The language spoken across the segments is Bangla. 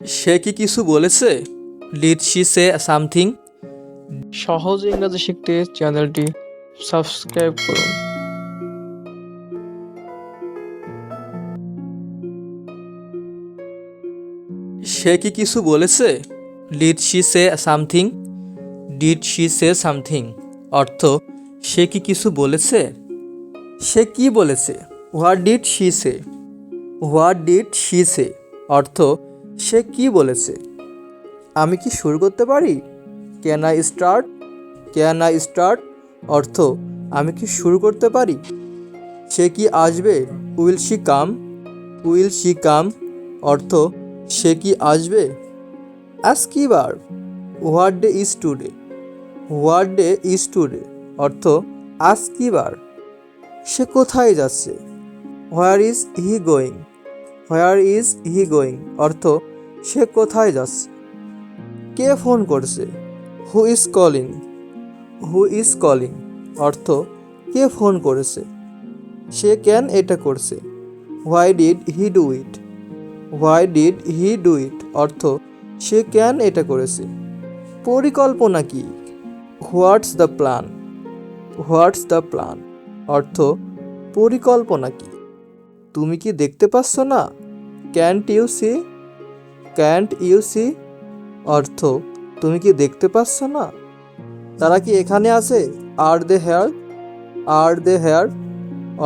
সে কি কিছু বলেছে? Did she say something? সহজ ইংরেজি শিখতে চ্যানেলটি সাবস্ক্রাইব করুন। সে কি কিছু বলেছে? Did she say something? Did she say something অর্থ সে কি কিছু বলেছে? সে কি বলেছে? What did she say? What did she say অর্থ সে কি বলেছে? আমি কি শুরু করতে পারি? Can I start? Can I start অর্থ আমি কি শুরু করতে পারি? সে কি আসবে? Will she come? Will she come অর্থ সে কি আসবে? আজ কি বার? What day is today? What day is today অর্থ আজ কি বার? সে কোথায় যাচ্ছে? Where is he going? Where is he going অর্থ সে কোথায় যাচ্ছে? কে ফোন করছে? Who is calling? Who is calling অর্থ কে ফোন করেছে? সে কেন এটা করছে? Why did he do it? Why did he do it অর্থ সে কেন এটা করেছে? পরিকল্পনা কি? What's the plan? What's the plan অর্থ পরিকল্পনা কি? তুমি কি দেখতে পাচ্ছ না? Can't you see? Can't you see অর্থ তুমি কি দেখতে পাচ্ছ না? তারা কি এখানে আছে? আর দে হেয়ার? আর দে হেয়ার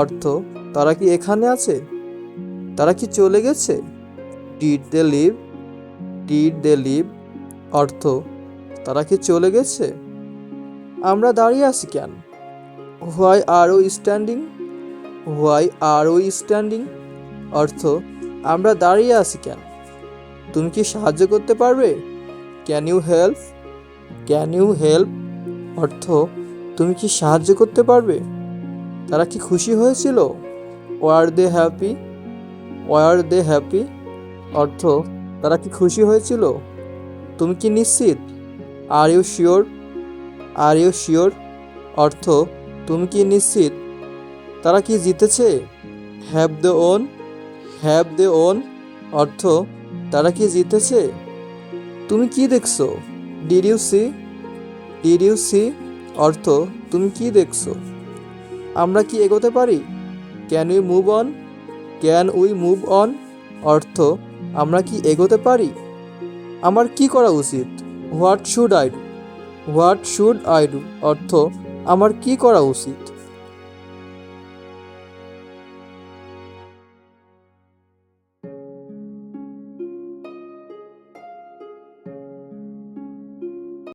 অর্থ তারা কি এখানে আছে? তারা কি চলে গেছে? Did they leave? Did they leave অর্থ তারা কি চলে গেছে? আমরা দাঁড়িয়ে আছি কেন? Why are we standing? Why are we standing অর্থ আমরা দাঁড়িয়ে আছি কেন? তুমি কি সাহায্য করতে পারবে? Can you help? Can you help অর্থ তুমি কি সাহায্য করতে পারবে? তারা কি খুশি হয়েছিল? Were they happy? Were they happy অর্থ তারা কি খুশি হয়েছিল? তুমি কি নিশ্চিত? Are you sure? Are you sure অর্থ তুমি কি নিশ্চিত? তারা কি জিতেছে? Have they won? Have they won অর্থ তারা কি জিতেছে? তুমি কি দেখছো? Did you see? Did you see অর্থ তুমি কি দেখছো? আমরা কি এগোতে পারি? Can we move on? Can we move on অর্থ আমরা কি এগোতে পারি? আমার কি করা উচিত? What should I do? What should I do অর্থ আমার কি করা উচিত?